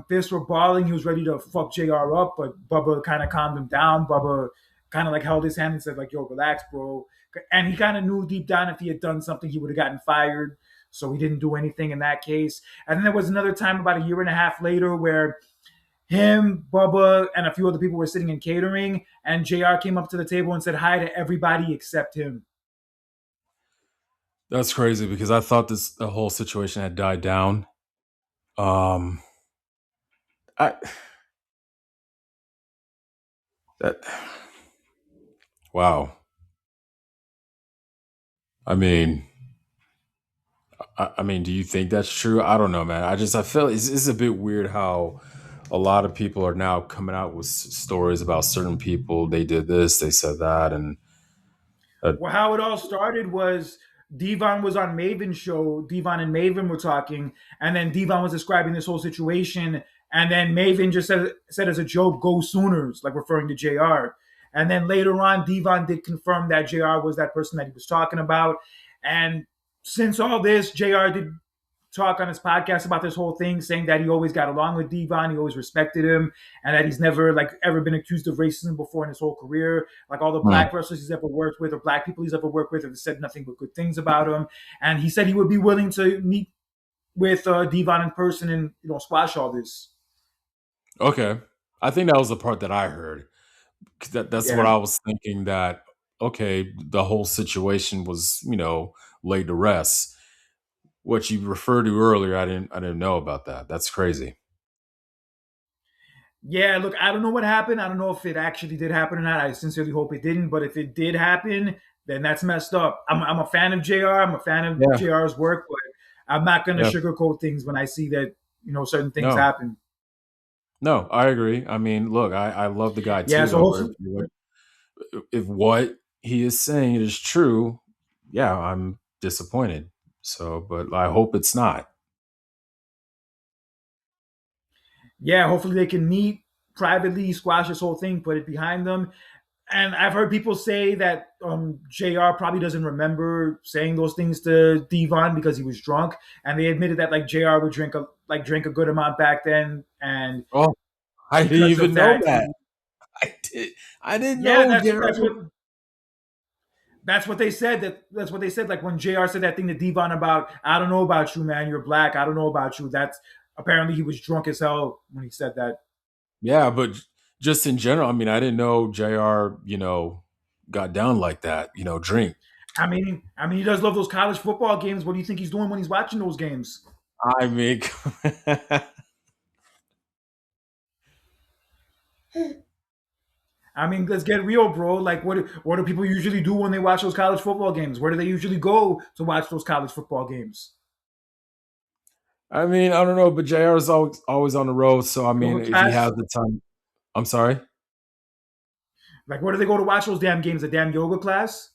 fists were balling. He was ready to fuck JR up, but Bubba kind of calmed him down. Bubba kind of like held his hand and said like, "Yo, relax, bro." And he kind of knew deep down if he had done something, he would have gotten fired. So he didn't do anything in that case. And then there was another time about a year and a half later where him, Bubba, and a few other people were sitting in catering, and JR came up to the table and said hi to everybody except him. That's crazy because I thought the whole situation had died down. Um, I that wow. I mean, I mean, do you think that's true? I don't know, man. I feel it's a bit weird how a lot of people are now coming out with stories about certain people. They did this, they said that, and Well, how it all started was Devon was on Maven's show. Devon and Maven were talking, and then Devon was describing this whole situation, and then Maven just said as a joke, "Go Sooners," like referring to Jr. And then later on, Devon did confirm that Jr. was that person that he was talking about. And since all this, Jr. did talk on his podcast about this whole thing, saying that he always got along with Devon, he always respected him, and that he's never like ever been accused of racism before in his whole career. Like all the Hmm. black wrestlers he's ever worked with or black people he's ever worked with have said nothing but good things about him. And he said he would be willing to meet with Devon in person and squash all this. Okay. I think that was the part that I heard. 'Cause that's what Yeah. I was thinking, that okay, the whole situation was, laid to rest. What you referred to earlier, I didn't know about that. That's crazy. Yeah, look, I don't know what happened. I don't know if it actually did happen or not. I sincerely hope it didn't. But if it did happen, then that's messed up. I'm a fan of JR. I'm a fan of Yeah. JR's work, but I'm not going to Yeah. sugarcoat things when I see that, certain things No. happen. No, I agree. I mean, look, I love the guy Yeah, too, so though. But hopefully, if what he is saying is true, yeah, I'm disappointed. So, but I hope it's not. yeah, hopefully they can meet privately, squash this whole thing, put it behind them. And I've heard people say that JR probably doesn't remember saying those things to Devon because he was drunk, and they admitted that like JR would drink a good amount back then, and Oh, I didn't because of even know that, that. I did. I didn't yeah, know, that's Jared. that's what they said. That's what they said. Like when JR said that thing to Devon about, I don't know about you, man. You're black. I don't know about you. That's apparently he was drunk as hell when he said that. Yeah, but just in general, I mean, I didn't know Jr. Got down like that. Drink. I mean, he does love those college football games. What do you think he's doing when he's watching those games? I mean, I mean, let's get real, bro. Like, what do people usually do when they watch those college football games? Where do they usually go to watch those college football games? I mean, I don't know, but Jr. is always on the road. So I mean, Yoga if he has class? the time, I'm sorry. Like, where do they go to watch those damn games? A damn yoga class?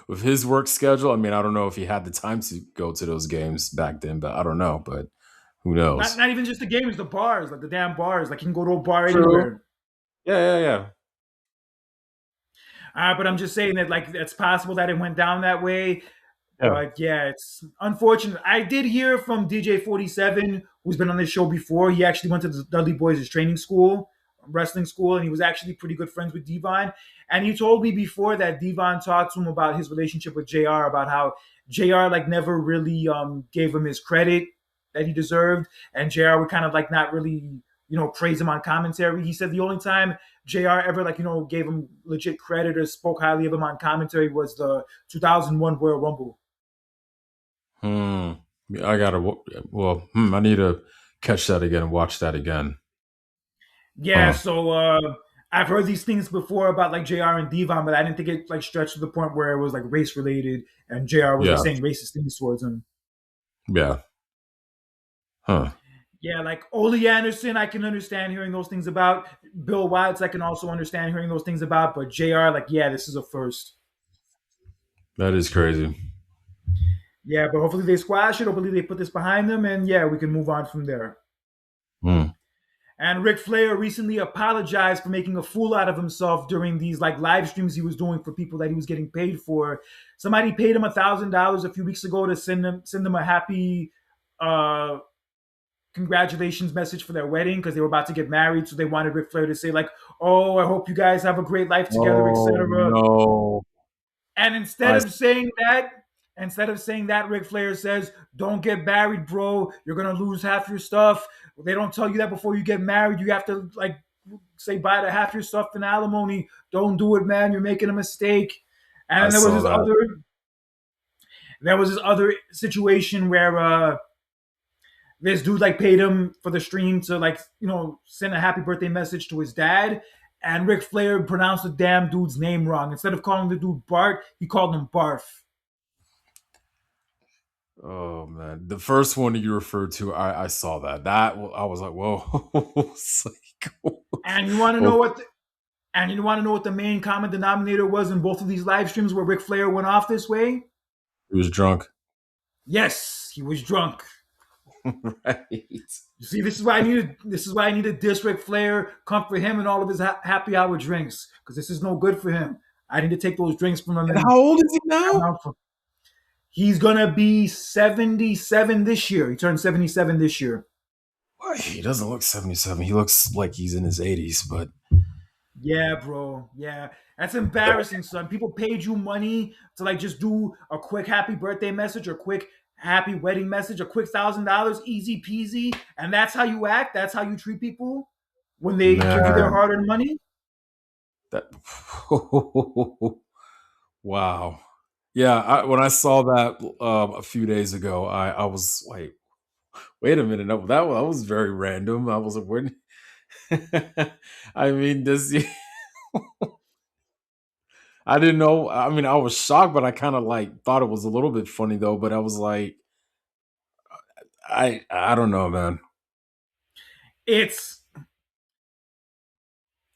With his work schedule, I mean, I don't know if he had the time to go to those games back then, but I don't know. But who Not knows? not even just the games, the bars, like the damn bars. Like, you can go to a bar True. anywhere. Yeah, yeah, yeah. But I'm just saying that, like, it's possible that it went down that way. Yeah. But yeah, it's unfortunate. I did hear from DJ 47, who's been on this show before. He actually went to the Dudley Boys' training school, wrestling school, and he was actually pretty good friends with Devon. And he told me before that Devon talked to him about his relationship with JR, about how JR like never really gave him his credit that he deserved, and JR would kind of like not really praise him on commentary. He said the only time JR ever like gave him legit credit or spoke highly of him on commentary was the 2001 Royal Rumble. Hmm. Yeah, I gotta. Well, I need to catch that again and watch that again. Yeah, Huh. so I've heard these things before about like JR and Devon, but I didn't think it like stretched to the point where it was like race related and JR was like Yeah. saying racist things towards him. Yeah. Huh. Yeah, like Ole Anderson, I can understand hearing those things about. Bill Watts, I can also understand hearing those things about, but JR, like, yeah, this is a first. That is crazy. Yeah, but hopefully they squash it. Hopefully they put this behind them, and yeah, we can move on from there. Hmm. And Ric Flair recently apologized for making a fool out of himself during these like live streams he was doing for people that he was getting paid for. Somebody paid him $1,000 a few weeks ago to send them a happy uh, congratulations message for their wedding because they were about to get married. So they wanted Ric Flair to say like, "Oh, I hope you guys have a great life together," Oh etc. no. And I. instead of saying that, Ric Flair says, "Don't get married, bro. You're gonna lose half your stuff." They don't tell you that before you get married. You have to like say bye to half your stuff in alimony. Don't do it, man. You're making a mistake. And I then saw that. there was this other situation where this dude like paid him for the stream to like send a happy birthday message to his dad. And Ric Flair pronounced the damn dude's name wrong. Instead of calling the dude Bart, he called him Barf. Oh man, the first one you referred to, I saw that. I was like, whoa. It's like, And you want to know oh, what? And you want to know what the main common denominator was in both of these live streams where Ric Flair went off this way? He was drunk. Yes, he was drunk. Right. You see, this is why I needed. This is why I needed diss Ric Flair, comfort him, and all of his happy hour drinks because this is no good for him. I need to take those drinks from him And and how old is he have him now? out for. He's gonna be 77 this year. He turned 77 this year. Well, he doesn't look 77. He looks like he's in his 80s, but Yeah, bro. Yeah, that's embarrassing, son. People paid you money to like just do a quick happy birthday message or quick happy wedding message, a quick $1,000, easy peasy, and that's how you act. That's how you treat people when they give you their man, hard-earned money. that wow. Yeah, when I saw that a few days ago, I was like, wait a minute, that was very random. I was like, when I mean, this I didn't know. I mean, I was shocked, but I kind of like thought it was a little bit funny though. But I was like, I don't know, man. It's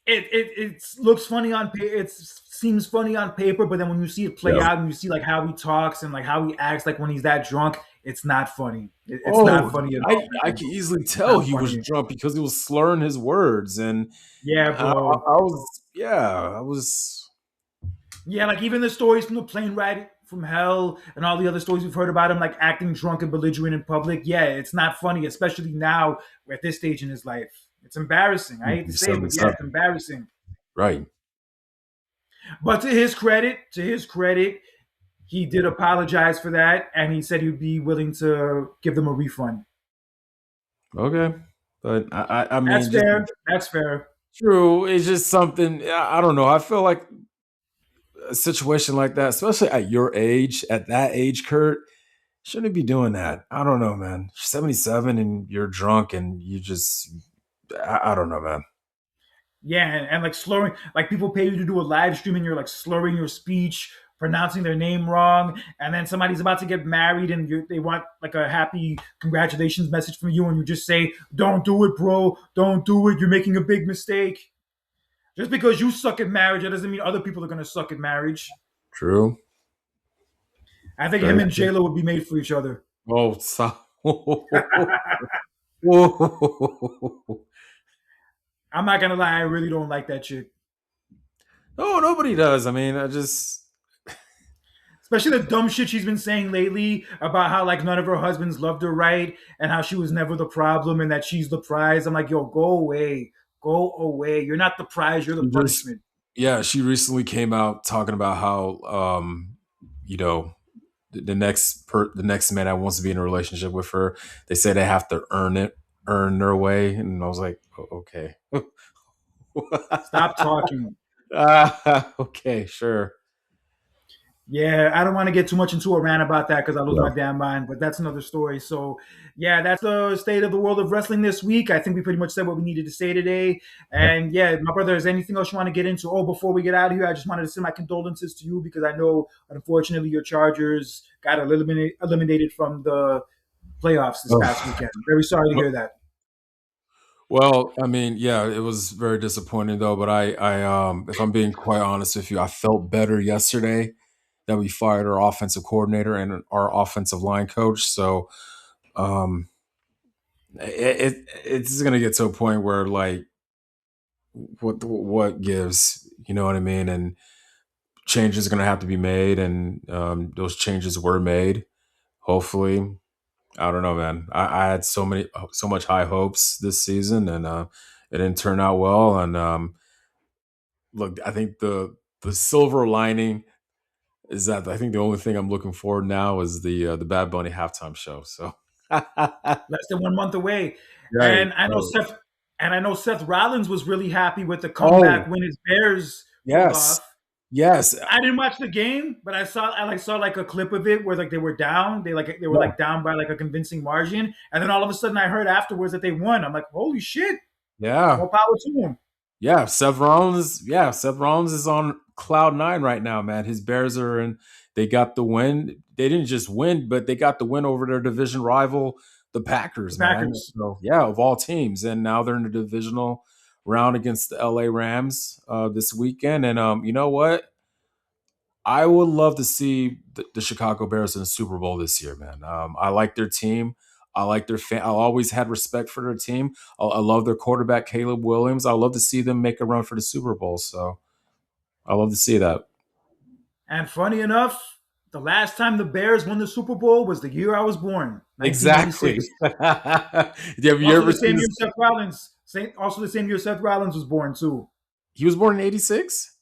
it looks funny on paper. It seems funny on paper, but then when you see it play Yeah. out and you see like how he talks and like how he acts, like when he's that drunk, it's not funny. It's not Oh, funny at all, I man. can easily It's tell not he was funny. drunk because he was slurring his words, and Yeah, bro. I was, yeah, I was. Yeah, like even the stories from the plane ride from hell and all the other stories we've heard about him, like acting drunk and belligerent in public. Yeah, it's not funny, especially now at this stage in his life. It's embarrassing. I hate to say it, but yeah, 77. it's embarrassing. Right. But to his credit, he did apologize for that, and he said he'd be willing to give them a refund. Okay. But I That's mean, just fair. That's fair. true. It's just something. I don't know. I feel like a situation like that, especially at your age, at that age, Kurt, shouldn't be doing that. I don't know, man. 77 and you're drunk and you just, I don't know, man. Yeah, and like slurring, like people pay you to do a live stream and you're like slurring your speech, pronouncing their name wrong, and then somebody's about to get married and they want like a happy congratulations message from you, and you just say, "Don't do it, bro. Don't do it. You're making a big mistake." Just because you suck at marriage, that doesn't mean other people are gonna suck at marriage. True. I think him Very and true. JLo would be made for each other. Oh, stop. I'm not gonna lie, I really don't like that chick. No, nobody does. I mean, I just, Especially the dumb shit she's been saying lately about how like none of her husbands loved her right and how she was never the problem and that she's the prize. I'm like, yo, go away. Go away. You're not the prize, you're the she just, punishment. yeah, she recently came out talking about how, you know, the next man that wants to be in a relationship with her, they say they have to earn their way, and I was like, okay, Stop talking. okay, sure, Yeah, I don't want to get too much into a rant about that because I lose yeah, my damn mind, but that's another story. So, yeah, that's the state of the world of wrestling this week. I think we pretty much said what we needed to say today. And yeah, my brother, is there anything else you want to get into? Oh, before we get out of here, I just wanted to send my condolences to you because I know, unfortunately, your Chargers got eliminated from the playoffs this past oh. weekend. Very sorry to hear that. Well, I mean, yeah, it was very disappointing though. But if I'm being quite honest with you, I felt better yesterday that we fired our offensive coordinator and our offensive line coach. So, um, it's gonna get to a point where like what gives, you know what I mean, and changes are gonna have to be made, and those changes were made. Hopefully, I don't know, man. I had so much high hopes this season, and it didn't turn out well. And look, I think the silver lining is that I think the only thing I'm looking forward now is the Bad Bunny halftime show. So, Less than 1 month away. right. And I know Oh, Seth and I know Seth Rollins was really happy with the oh, comeback when his Bears pulled yes, off. yes, I didn't watch the game, but I saw like a clip of it where like they were down. They were yeah, like down by like a convincing margin, and then all of a sudden I heard afterwards that they won. I'm like, holy shit! yeah. More power to them. Yeah, Seth Rollins is on cloud nine right now, man. His Bears are in. They got the win. They didn't just win, but they got the win over their division rival, the The Packers, man. Packers. So yeah, of all teams, and now they're in the divisional round against the LA Rams this weekend. And you know what? I would love to see the Chicago Bears in the Super Bowl this year, man. I like their team. I like their fan. I always had respect for their team. I love their quarterback, Caleb Williams. I love to see them make a run for the Super Bowl. So I love to see that. And funny enough, the last time the Bears won the Super Bowl was the year I was born, Exactly. 1986. Have you Also ever the seen same year this? Seth Rollins. Also the same year Seth Rollins was born too. He was born in '86.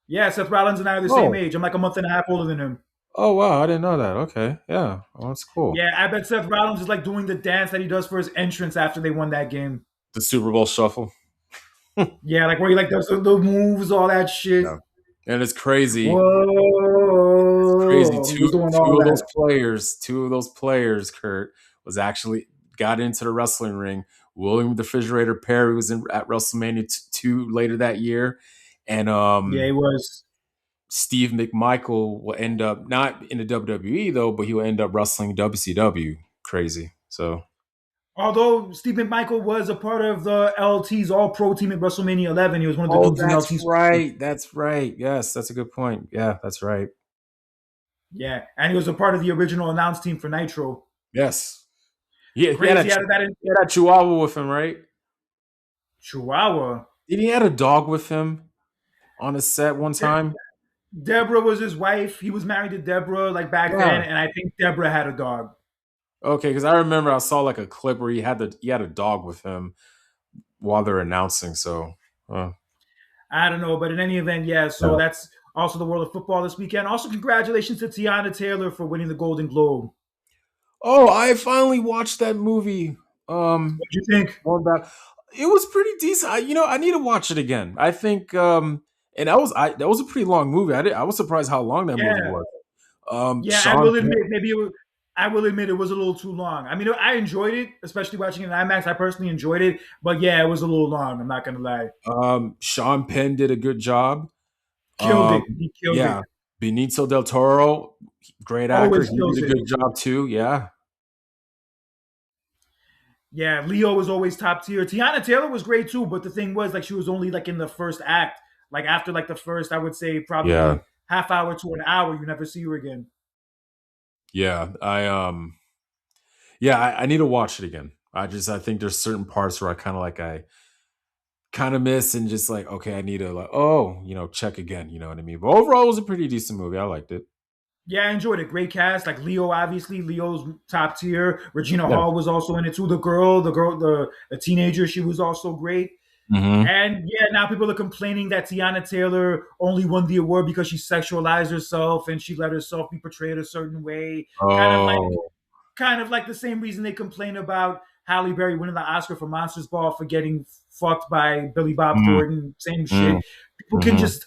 Yeah, Seth Rollins and I are the same Oh, age. I'm like a month and a half older than him. oh wow! I didn't know that. Okay, yeah, well, that's cool. Yeah, I bet Seth Rollins is like doing the dance that he does for his entrance after they won that game. The Super Bowl shuffle. Yeah, like where he like does the moves, all that shit. Yeah, and it's crazy. It's crazy. Whoa, he was Two doing two all of those that. players, two of those players, Kurt, was actually got into the wrestling ring. William the Refrigerator Perry was in at WrestleMania two later that year, and Yeah, he was. Steve McMichael will end up not in the WWE though, but he will end up wrestling WCW. Crazy. So Although Steve McMichael was a part of the LT's All Pro team at WrestleMania 11, he was one of the oh, dudes in that's LT's. right. That's right. Yes, that's a good point. Yeah, that's right. Yeah, and he was a part of the original announce team for Nitro. Yes. Yeah, Crazy out of that in he had that Chihuahua with him, right? Chihuahua. Did he had a dog with him on a set one De- time? Deborah was his wife. He was married to Deborah like back then, Yeah. and I think Deborah had a dog. Okay, because I remember I saw like a clip where he had a dog with him while they're announcing. So, I don't know, but in any event, yeah. So yeah. that's also the world of football this weekend. Also, congratulations to Teyanna Taylor for winning the Golden Globe. Oh, I finally watched that movie. What do you think? Going back, it was pretty decent. I need to watch it again. I think, and that was a pretty long movie. I was surprised how long that movie Yeah, was. yeah. I Sean will Penn, admit, maybe it was. I will admit it was a little too long. I mean, I enjoyed it, especially watching it in IMAX. I personally enjoyed it, but yeah, it was a little long. I'm not gonna lie. Sean Penn did a good job. Killed Um, it. He killed it. yeah, Benicio del Toro, great actor. Always He did kills a it. good job too. Yeah, Yeah, Leo was always top tier. Tiana Taylor was great too, but the thing was, like, she was only like in the first act. Like after like the first, I would say yeah, probably half hour to an hour, you never see her again. yeah. I need to watch it again. I think there's certain parts where I kind of miss and just like okay, I need to like check again. You know what I mean? But overall, it was a pretty decent movie. I liked it. Yeah, I enjoyed it. Great cast. Like Leo, obviously, Leo's top tier. Regina Yeah. Hall was also in it too. The teenager, she was also great. Hmm. And yeah, now people are complaining that Tiana Taylor only won the award because she sexualized herself and she let herself be portrayed a certain way. Kind of like Oh. kind of like the same reason they complain about Halle Berry winning the Oscar for Monsters Ball for getting fucked by Billy Bob Mm, Thornton. Same shit. mm, mhm.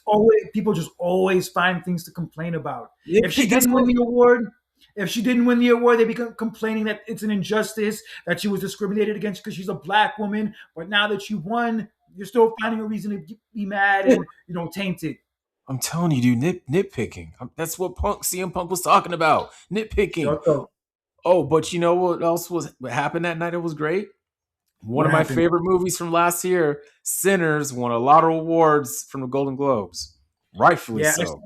People just always find things to complain about. If she That's didn't what. win the award, if she didn't win the award, they become complaining that it's an injustice, that she was discriminated against because she's a black woman. But now that she won, you're still finding a reason to be mad and taint it. I'm telling you, dude, nitpicking. That's what CM Punk was talking about. Nitpicking. Shut up. Oh, but you know what else what happened that night? It was great. One What of my happened? favorite movies from last year, Sinners, won a lot of awards from the Golden Globes. Rightfully Yeah, so.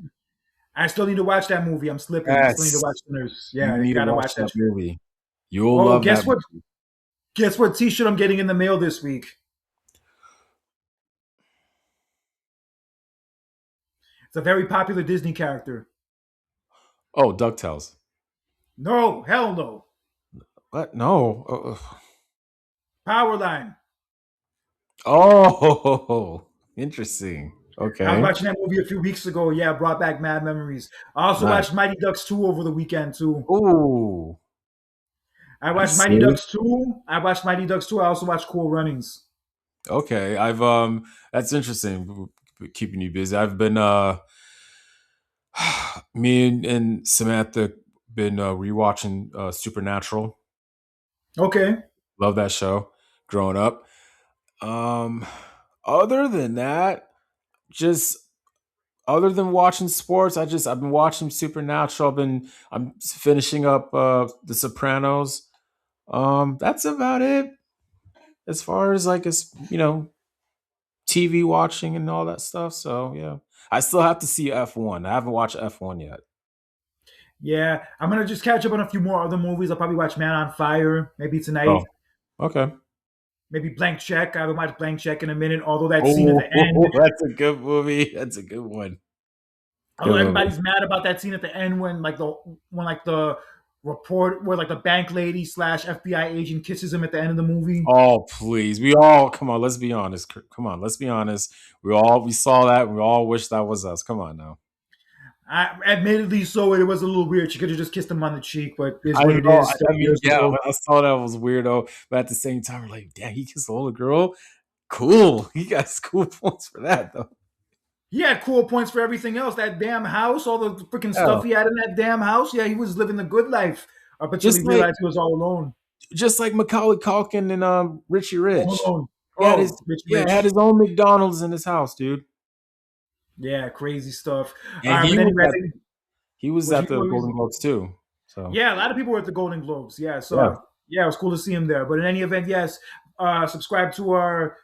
I still need to watch that movie. I'm slipping. I still need to Yes. watch Sinners. You Yeah, I need to gotta watch watch that that shit. movie. You'll Oh, love that movie. guess what T-shirt I'm getting in the mail this week? It's a very popular Disney character. Oh, DuckTales. No, hell no. What? No. Powerline. Oh, interesting. I was Okay. watching that movie a few weeks ago. Yeah, brought back mad memories. I also Nice. watched Mighty Ducks 2 over the weekend too. Ooh. I Are you watched Mighty serious? Ducks 2. I watched Mighty Ducks 2. I also watched Cool Runnings. Okay. I've that's interesting. Keeping you busy. I've been me and Samantha been rewatching Supernatural. Okay. Love that show growing up. Um other than that, just other than watching sports, I've been watching Supernatural. I'm finishing up The Sopranos. That's about it as far as like as. TV watching and all that stuff. So yeah, I still have to see F1. I haven't watched F1 yet. Yeah, I'm gonna just catch up on a few more other movies. I'll probably watch Man on Fire maybe Oh, tonight. okay. Maybe Blank Check. I haven't watched Blank Check in a minute. Although that scene at Oh, the end, that's a good movie. That's a good one. Good although movie. everybody's mad about that scene at the end when the report where like the bank lady slash FBI agent kisses him at the end of the movie. Oh, please. We all come on. Let's be honest. Come on. Let's be honest. We saw that. We all wish that was us. Come on now. Admittedly, so it was a little weird. She could have just kissed him on the cheek, but it is I what it know. is. I 30 mean, years yeah. ago. When I saw that, it was weirdo. But at the same time, we're like, damn, he kissed a older girl. Cool. He got cool points for that, though. He had cool points for everything else. That damn house, all the freaking Yeah. stuff he had in that damn house. Yeah, he was living the good life up until he Just like realized he was all alone. Macaulay Culkin and Richie Home Rich. Alone. He had Oh, his Rich he had Rich. his own McDonald's in his house, dude. Yeah, crazy stuff. All And right, but anyway, I think he was what at you the what was Golden Globes too. So yeah, a lot of people were at the Golden Globes. Yeah, yeah. so yeah, it was cool to see him there. But in any event, yes, subscribe to our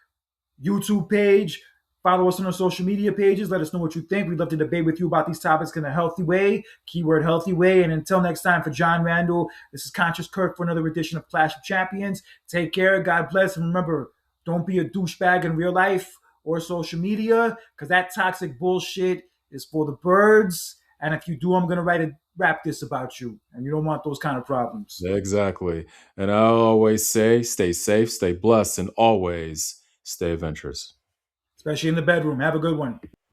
YouTube page. Follow us on our social media pages. Let us know what you think. We'd love to debate with you about these topics in a healthy way. Keyword healthy way. And until next time, for John Randall, this is Conscious Kirk for another edition of Clash of Champions. Take care. God bless. And remember, don't be a douchebag in real life or social media because that toxic bullshit is for the birds. And if you do, I'm going to write a rap this about you. And you don't want those kind of problems, Exactly. And I'll always say, stay safe, stay blessed, and always stay adventurous. especially in the bedroom. Have a good one.